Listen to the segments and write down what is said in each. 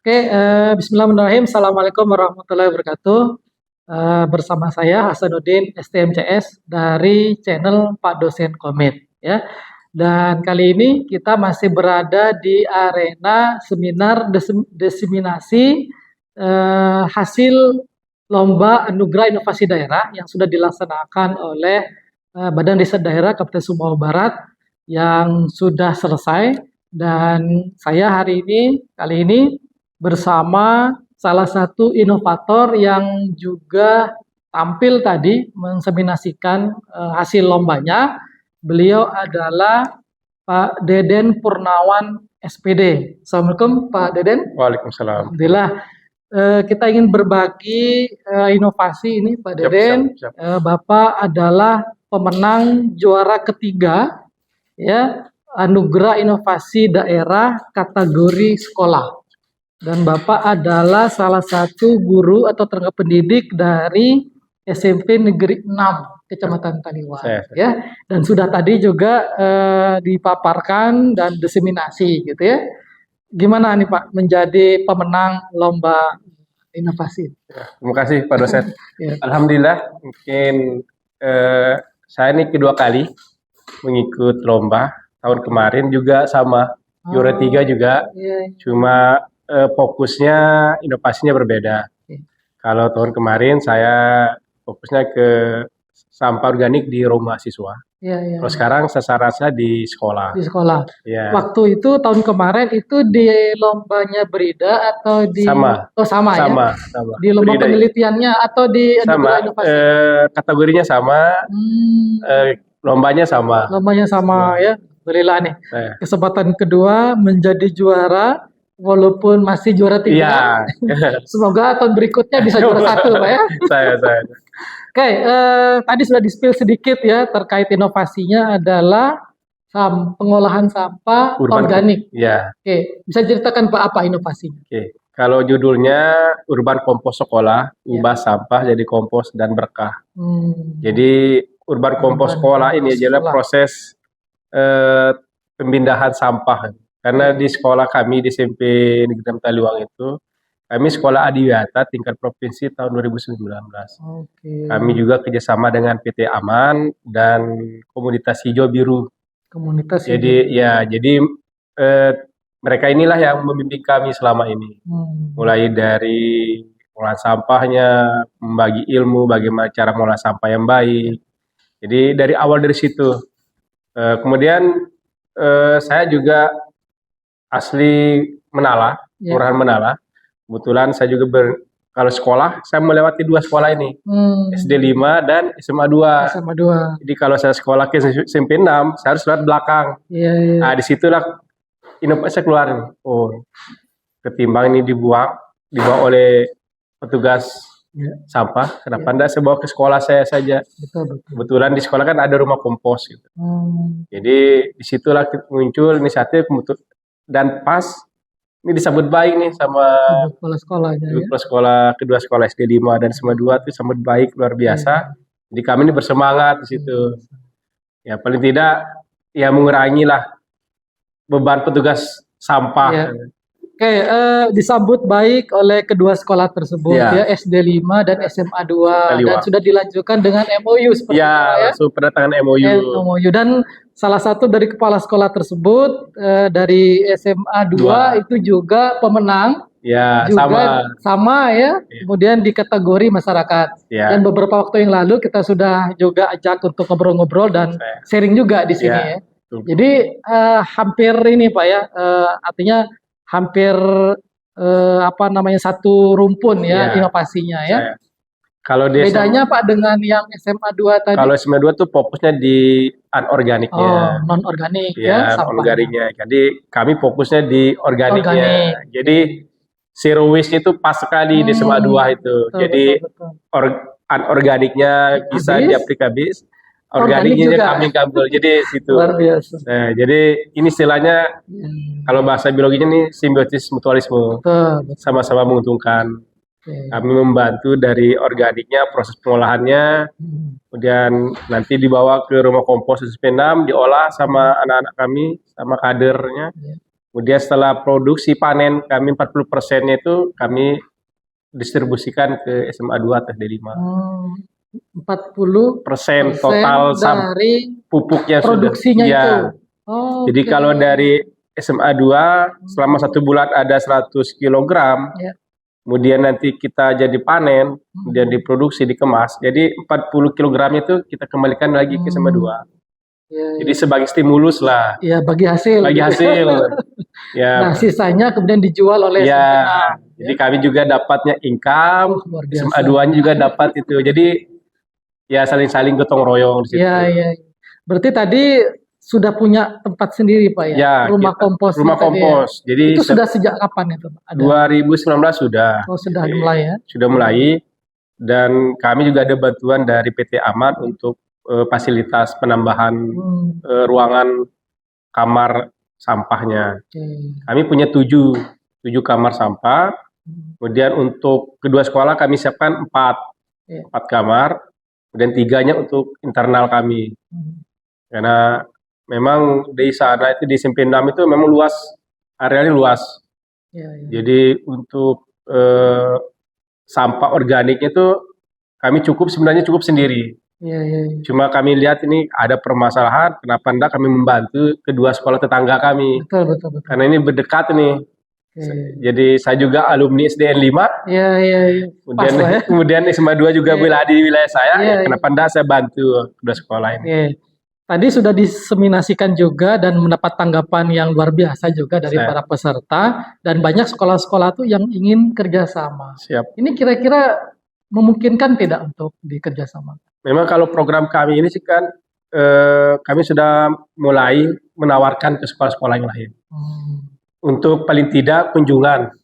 Bismillahirrahmanirrahim. Assalamualaikum warahmatullahi wabarakatuh. Bersama saya Hasanuddin STMCS dari channel Pak Dosen Komit ya. Dan kali ini kita masih berada di arena seminar diseminasi hasil lomba anugerah inovasi daerah yang sudah dilaksanakan oleh Badan Riset Daerah Kabupaten Sumbawa Barat yang sudah selesai. Dan saya kali ini bersama salah satu inovator yang juga tampil tadi menseminasikan hasil lombanya. Beliau adalah Pak Deden Purnawan SPD. Assalamualaikum Pak Deden. Waalaikumsalam. Alhamdulillah. Kita ingin berbagi inovasi ini Pak Deden. Siap. Bapak adalah pemenang juara ketiga ya, anugerah inovasi daerah kategori sekolah. Dan Bapak adalah salah satu guru atau tenaga pendidik dari SMP Negeri 6 Kecamatan Taliwang ya. Dan sudah tadi juga dipaparkan dan diseminasi gitu ya. Gimana nih Pak menjadi pemenang lomba inovasi? Terima kasih Pak Dosen. Ya. Alhamdulillah, mungkin saya ini kedua kali mengikut lomba. Tahun kemarin juga sama juara 3 juga. Iya. Cuma fokusnya inovasinya berbeda. Kalau tahun kemarin saya fokusnya ke sampah organik di rumah siswa. Iya. Kalau sekarang sasaran saya di sekolah. Di sekolah. Ya. Waktu itu tahun kemarin itu di lombanya Brida atau di Sama. Oh sama. Di lomba Brida, penelitiannya atau di sama. inovasi? Kategorinya sama. Lombanya sama. Lombanya sama ya. Alhamdulillah nih. Kesempatan kedua menjadi juara. Walaupun masih juara 3, iya. Semoga tahun berikutnya bisa juara 1, Pak ya. Saya. Oke, tadi sudah di-spill sedikit ya terkait inovasinya adalah pengolahan sampah organik. Ya. Oke, bisa ceritakan Pak apa inovasinya? Oke, kalau judulnya Urban Kompos Sekolah, ubah sampah jadi kompos dan berkah. Jadi Urban Kompos Sekolah ini adalah proses pemindahan sampah. Karena di sekolah kami di SMP Negeri 6 Taliwang itu, kami sekolah adiwiyata tingkat provinsi tahun 2019. Kami juga kerjasama dengan PT Aman dan Komunitas Hijau Biru. Jadi mereka inilah yang membimbing kami selama ini. Mulai dari pengolahan sampahnya, membagi ilmu, bagaimana cara mengolah sampah yang baik. Jadi dari awal dari situ. Kemudian saya juga asli Menala, Kelurahan Menala. Kebetulan saya juga kalau sekolah, saya melewati 2 sekolah ini. SD 5 dan SMA 2. Jadi kalau saya sekolah ke SMP 6, saya harus lewat belakang. Nah, disitulah inovasi saya keluar. Oh, ketimbang ini dibawa oleh petugas sampah, kenapa enggak saya bawa ke sekolah saya saja? Betul. Kebetulan di sekolah kan ada rumah kompos gitu. Jadi disitulah muncul inisiatif dan pas ini disambut baik nih sama kedua sekolah SD 5 dan SMA 2 itu sambut baik luar biasa. Jadi kami ini bersemangat di situ. Ya paling tidak ya mengurangi lah beban petugas sampah. Oke, disambut baik oleh kedua sekolah tersebut ya SD 5 dan SMA 2 dan sudah dilanjutkan dengan MOU seperti itu ya. Langsung penandatangan MOU. Dan salah satu dari kepala sekolah tersebut dari SMA 2 itu juga pemenang. Ya, juga sama ya. Kemudian di kategori masyarakat. Dan beberapa waktu yang lalu kita sudah juga ajak untuk ngobrol-ngobrol dan sharing juga di sini ya. Jadi hampir ini Pak ya, artinya hampir satu rumpun ya inovasinya ya. Kalau bedanya Pak dengan yang SMA 2 tadi? Kalau SMA 2 tuh fokusnya di anorganiknya. Non-organik non-organiknya. Jadi kami fokusnya di organiknya. Jadi zero waste itu pas sekali di SMA 2 itu. Jadi anorganiknya bisa diaplikasi. Organiknya kami ambil, jadi situ. Luar biasa. Nah, jadi ini istilahnya kalau bahasa biologinya nih simbiosis mutualisme, sama-sama menguntungkan. Kami membantu dari organiknya, proses pengolahannya, kemudian nanti dibawa ke rumah kompos SMP 6, diolah sama anak-anak kami, sama kadernya, Kemudian setelah produksi panen kami 40%-nya itu kami distribusikan ke SMA 2 atau SD5. 40% Total dari pupuknya produksinya sudah. itu. Ya. Jadi kalau dari SMA 2 selama 1 bulan ada 100 kilogram, kemudian nanti kita jadi panen, kemudian diproduksi, dikemas, jadi 40 kilogram itu kita kembalikan lagi ke SMA 2. Jadi sebagai stimulus lah. Ya, bagi hasil. Bagi hasil. Ya. Nah, sisanya kemudian dijual oleh ya. Jadi kami juga dapatnya income, SMA 2-nya juga dapat itu. Jadi ya saling-saling gotong royong di situ. Iya. Berarti tadi sudah punya tempat sendiri Pak ya? Ya, rumah kompos. Rumah kompos. Ya. Jadi itu sudah sejak kapan itu Pak? 2019 sudah. Oh, sudah mulai ya? Sudah mulai. Dan kami juga ada bantuan dari PT Amat untuk fasilitas penambahan ruangan kamar sampahnya. Kami punya 7 kamar sampah. Kemudian untuk kedua sekolah kami siapkan 4 kamar. Kemudian 3-nya untuk internal kami. Karena memang di sana itu di SMP 6 itu memang luas, areanya luas. Jadi untuk sampah organiknya itu kami sebenarnya cukup sendiri. Cuma kami lihat ini ada permasalahan, kenapa enggak kami membantu kedua sekolah tetangga kami. Betul. Karena ini berdekat nih. Jadi saya juga alumni SDN 5. Iya. Kemudian SMA 2 juga di wilayah saya. Kenapa enggak saya bantu kedua sekolah ini. Tadi sudah diseminasikan juga dan mendapat tanggapan yang luar biasa juga dari para peserta, dan banyak sekolah-sekolah tuh yang ingin kerjasama. Siap. Ini kira-kira memungkinkan tidak untuk dikerjasama? Memang kalau program kami ini sih kan kami sudah mulai menawarkan ke sekolah-sekolah yang lain. Untuk paling tidak kunjungan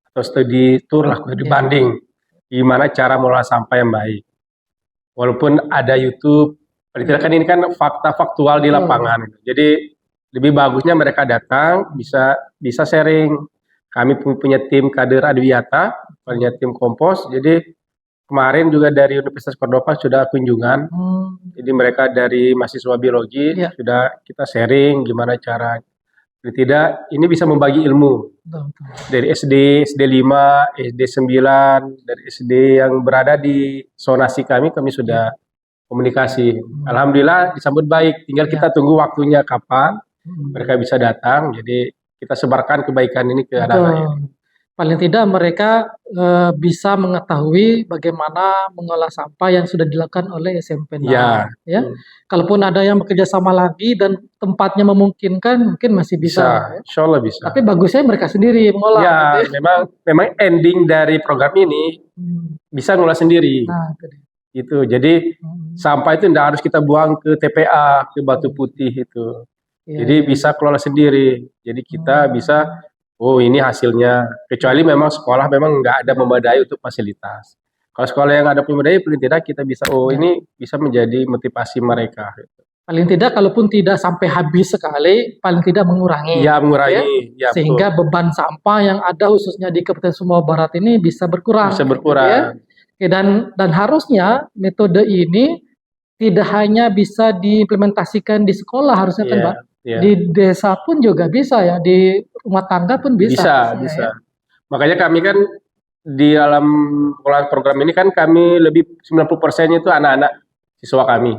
atau studi tour lah, dibanding gimana cara mengelola sampah yang baik. Walaupun ada YouTube, paling tidak kan ini kan fakta faktual di lapangan. Jadi lebih bagusnya mereka datang, bisa sharing. Kami punya tim kader Adwiyata, punya tim kompos. Jadi kemarin juga dari Universitas Cordova sudah kunjungan. Jadi mereka dari mahasiswa biologi sudah kita sharing gimana cara. Tidak, ini bisa membagi ilmu. Dari SD 5, SD 9, dari SD yang berada di zonasi kami sudah komunikasi. Alhamdulillah disambut baik, tinggal kita tunggu waktunya kapan mereka bisa datang, jadi kita sebarkan kebaikan ini ke anak-anak. Paling tidak mereka bisa mengetahui bagaimana mengolah sampah yang sudah dilakukan oleh SMP 6. Kalaupun ada yang bekerja sama lagi dan tempatnya memungkinkan, mungkin masih bisa. Insya Allah bisa. Tapi bagusnya mereka sendiri mengolah. Memang ending dari program ini bisa ngolah sendiri. Gitu. Jadi sampah itu tidak harus kita buang ke TPA, ke Batu Putih itu. Jadi bisa kelola sendiri. Jadi kita bisa, ini hasilnya. Kecuali memang sekolah memang nggak ada memadai untuk fasilitas. Kalau sekolah yang ada memadai, paling tidak kita bisa, ini bisa menjadi motivasi mereka. Paling tidak, kalaupun tidak sampai habis sekali, paling tidak mengurangi. Mengurangi. Sehingga beban sampah yang ada khususnya di Kabupaten Sumbawa Barat ini bisa berkurang. Dan harusnya metode ini tidak hanya bisa diimplementasikan di sekolah, harusnya kan Pak? Di desa pun juga bisa ya, di rumah tangga pun bisa. Bisa. Makanya kami kan di dalam program ini kan kami lebih 90%-nya itu anak-anak siswa kami.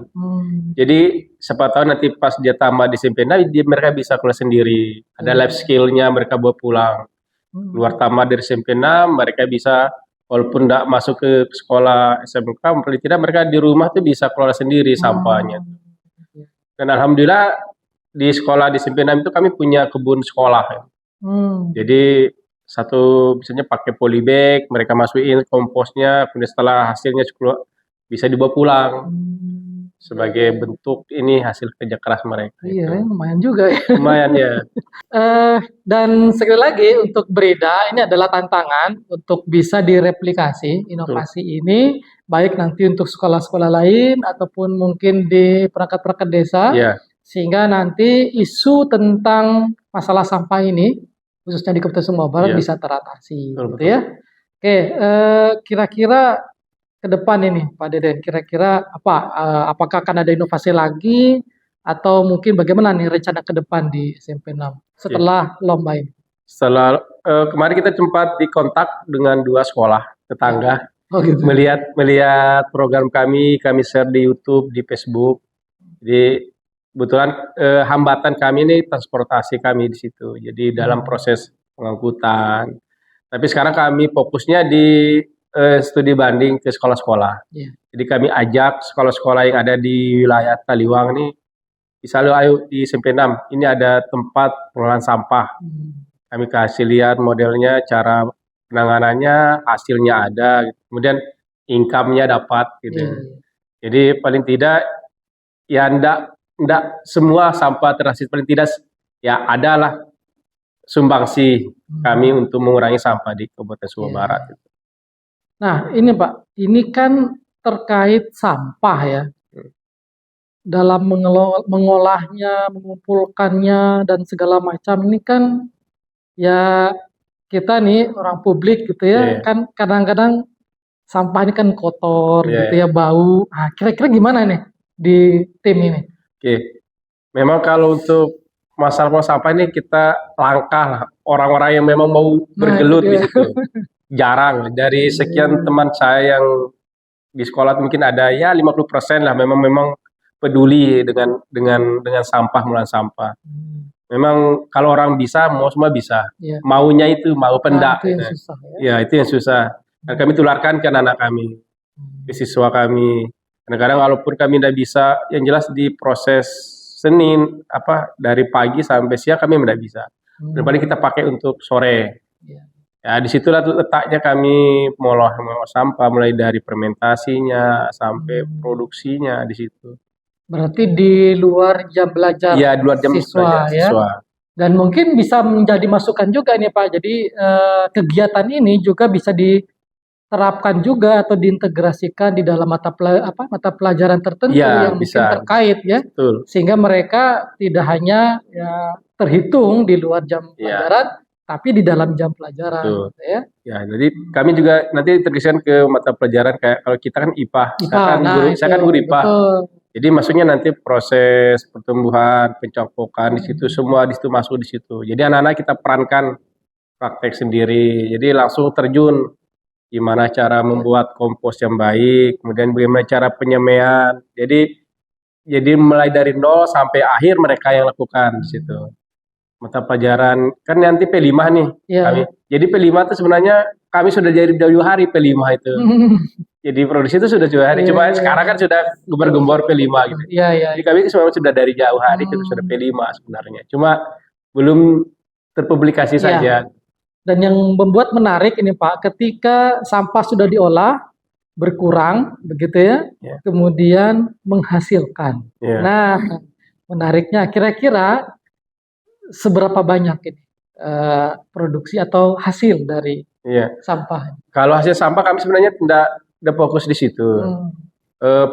Jadi siapa tahu nanti pas dia tambah di SMP, mereka bisa keluar sendiri. Ada life skill-nya mereka bawa pulang. Keluar tambah dari SMP 6, mereka bisa walaupun tidak masuk ke sekolah SMK, paling tidak mereka di rumah tuh bisa kelola sendiri sampahnya. Dan alhamdulillah di sekolah di SMP 6 itu kami punya kebun sekolah. Jadi misalnya pakai polybag, mereka masukin komposnya, kemudian setelah hasilnya bisa dibawa pulang sebagai bentuk ini hasil kerja keras mereka. Lumayan juga ya. Lumayan ya. Dan sekali lagi untuk Breda, ini adalah tantangan untuk bisa direplikasi inovasi ini, baik nanti untuk sekolah-sekolah lain ataupun mungkin di perangkat-perangkat desa, sehingga nanti isu tentang masalah sampah ini khususnya di Kabupaten Sumbawa Barat bisa teratasi, gitu ya. Oke, kira-kira ke depan ini Pak Deden, kira-kira apakah akan ada inovasi lagi atau mungkin bagaimana nih rencana ke depan di SMP 6? setelah lomba ini? Setelah kemarin kita sempat dikontak dengan 2 sekolah tetangga, Oh gitu. melihat program kami share di YouTube, di Facebook. Jadi kebetulan hambatan kami ini transportasi kami di situ. Jadi dalam proses pengangkutan. Tapi sekarang kami fokusnya di studi banding ke sekolah-sekolah. Iya. Jadi kami ajak sekolah-sekolah yang ada di wilayah Taliwang nih, misalnya ayo di SMP 6, ini ada tempat pengelolaan sampah. Kami kasih lihat modelnya, cara penanganannya, hasilnya ada, gitu. Kemudian income-nya dapat gitu. Iya. Jadi paling tidak ya ndak semua sampah terhasil, paling tidak ya adalah sumbangsi kami untuk mengurangi sampah di Kabupaten Sumbawa Iya. Barat. Nah ini Pak, ini kan terkait sampah ya. Dalam mengolahnya, mengumpulkannya dan segala macam ini kan ya kita nih orang publik gitu ya, Iya. kan kadang-kadang sampah ini kan kotor Iya. gitu ya, bau. Nah, kira-kira gimana nih di tim ini? Oke, memang kalau untuk masalah sampah ini kita langkah lah, orang-orang yang memang mau bergelut di itu dia. situ. Jarang, dari sekian teman saya yang di sekolah mungkin ada ya 50% lah memang peduli dengan sampah, pengelolaan sampah. Memang kalau orang bisa, mau semua bisa. Iya. Maunya itu, mau Nah, pendak. itu yang gitu. susah ya. Ya, itu yang susah. Dan kami tularkan ke anak kami, ke siswa kami. Kadang-kadang walaupun kami tidak bisa, yang jelas di proses Senin, dari pagi sampai siang kami tidak bisa. Daripada kita pakai untuk sore. Iya. Ya, disitulah letaknya kami mengolah sampah, mulai dari fermentasinya sampai produksinya di situ. Berarti di luar jam belajar Ya, di luar jam siswa belajar ya. siswa. Dan mungkin bisa menjadi masukan juga nih Pak. Jadi kegiatan ini juga bisa diterapkan juga atau diintegrasikan di dalam mata pelajaran tertentu Ya, yang mungkin bisa. terkait ya. Betul. Sehingga mereka tidak hanya ya terhitung di luar jam Ya. pelajaran, tapi di dalam jam pelajaran Betul. gitu ya. Ya, jadi kami juga nanti tergeser ke mata pelajaran kayak kalau kita kan IPA, saya kan guru IPA. Betul. Jadi maksudnya nanti proses pertumbuhan, pencampukan di situ semua di situ masuk di situ. Jadi anak-anak kita perankan praktek sendiri. Jadi langsung terjun gimana cara membuat kompos yang baik, kemudian bagaimana cara penyemaian. Jadi mulai dari nol sampai akhir mereka yang lakukan di situ. Mata pelajaran kan nanti P5 nih Iya. kami. Jadi P5 itu sebenarnya kami sudah jadi jauh hari P5 itu. Jadi produksi itu sudah jauh hari. Iya, Cuma iya. sekarang kan sudah gembar-gembor P5 gitu. Iya, iya. Jadi kami sebenarnya sudah dari jauh hari itu sudah P5 sebenarnya. Cuma belum terpublikasi Iya. saja. Dan yang membuat menarik ini Pak, ketika sampah sudah diolah, berkurang, begitu ya, Ya. kemudian menghasilkan. Ya. Nah, menariknya kira-kira seberapa banyak ini produksi atau hasil dari Iya. sampah? Kalau hasil sampah kami sebenarnya tidak fokus di situ.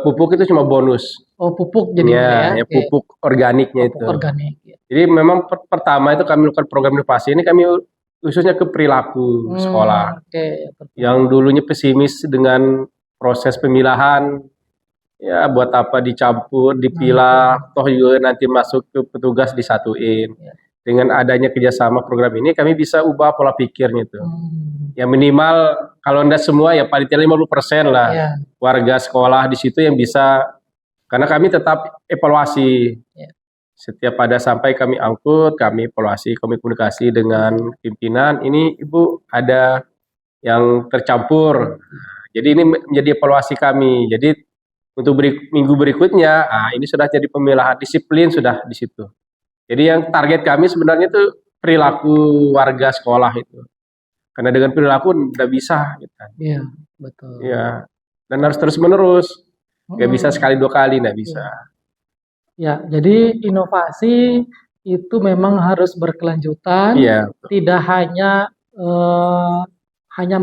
Pupuk itu cuma bonus. Oh, pupuk jadinya ya? Ya pupuk organiknya Pupuk itu. organik. Ya. Jadi memang pertama itu kami lakukan program inovasi ini kami khususnya ke perilaku sekolah. Oke. Yang dulunya pesimis dengan proses pemilahan, ya buat apa dicampur, dipilah, toh juga nanti masuk ke petugas disatuin. Ya. Dengan adanya kerjasama program ini kami bisa ubah pola pikirnya itu. Ya minimal kalau tidak semua ya paling tidak 50% lah Ya. warga sekolah di situ yang bisa, karena kami tetap evaluasi. Ya. Setiap ada sampai kami angkut, kami evaluasi, kami komunikasi dengan pimpinan. Ini Ibu ada yang tercampur. Jadi ini menjadi evaluasi kami. Jadi untuk minggu berikutnya, ini sudah jadi pemilahan disiplin sudah di situ. Jadi yang target kami sebenarnya itu perilaku warga sekolah itu. Karena dengan perilaku tidak bisa. Gitu. Iya, betul. Ya, dan harus terus menerus. Nggak bisa sekali dua kali, nggak bisa. Ya, jadi inovasi itu memang harus berkelanjutan. Iya. Tidak hanya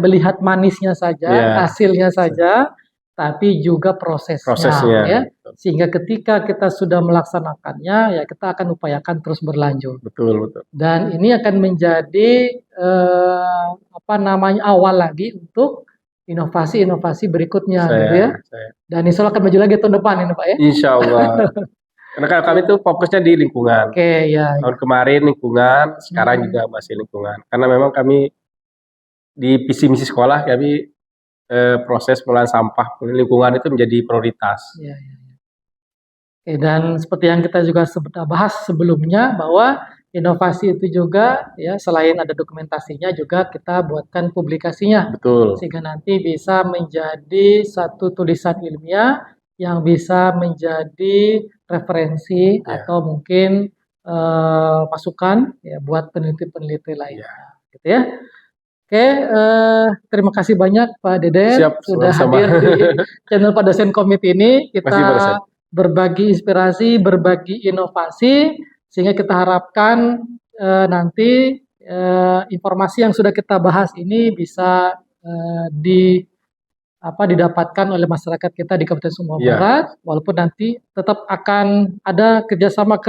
melihat manisnya saja, Iya. hasilnya saja, tapi juga prosesnya. Ya. Sehingga ketika kita sudah melaksanakannya, ya kita akan upayakan terus berlanjut. Betul. Dan ini akan menjadi awal lagi untuk inovasi-inovasi berikutnya, gitu ya. Dan insya Allah akan maju lagi tahun depan ini Pak ya. Insya Allah. Karena kalau kami tuh fokusnya di lingkungan. Oke, ya. Tahun kemarin lingkungan, sekarang juga masih lingkungan. Karena memang kami di visi misi sekolah kami proses pengolahan sampah lingkungan itu menjadi prioritas. Ya, ya. Oke, dan seperti yang kita juga sudah bahas sebelumnya bahwa inovasi itu juga ya selain ada dokumentasinya juga kita buatkan publikasinya. Betul. Sehingga nanti bisa menjadi satu tulisan ilmiah yang bisa menjadi referensi atau mungkin masukan ya buat peneliti-peneliti lainnya. Gitu ya. Oke, terima kasih banyak Pak Deden Siap, sudah sama-sama. hadir di channel Pak Dosen Komit ini. Kita Makasih, Pak Dosen. berbagi inspirasi, berbagi inovasi, sehingga kita harapkan nanti informasi yang sudah kita bahas ini bisa didapatkan oleh masyarakat kita di Kabupaten Sumbawa Barat, walaupun nanti tetap akan ada kerjasama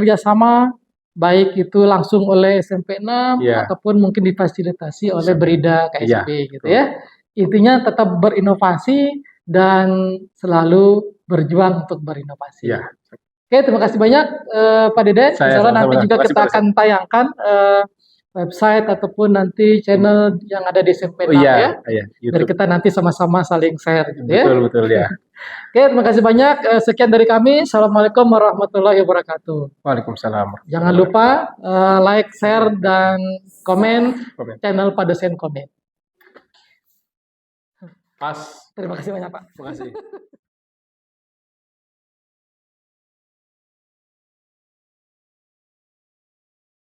baik itu langsung oleh SMP 6 ataupun mungkin difasilitasi oleh Berida KSB gitu ya. Intinya tetap berinovasi dan selalu berjuang untuk berinovasi. Oke, terima kasih banyak Pak Deden. Insyaallah nanti juga kita akan tayangkan website ataupun nanti channel yang ada di SMP 6 ya. Biar kita nanti sama-sama saling share gitu ya. Betul ya. Oke, terima kasih banyak. Sekian dari kami. Assalamualaikum warahmatullahi wabarakatuh. Waalaikumsalam. Jangan lupa like, share, dan komen channel Pak Dosen Komit. Pas. Terima kasih banyak Pak. Terima kasih.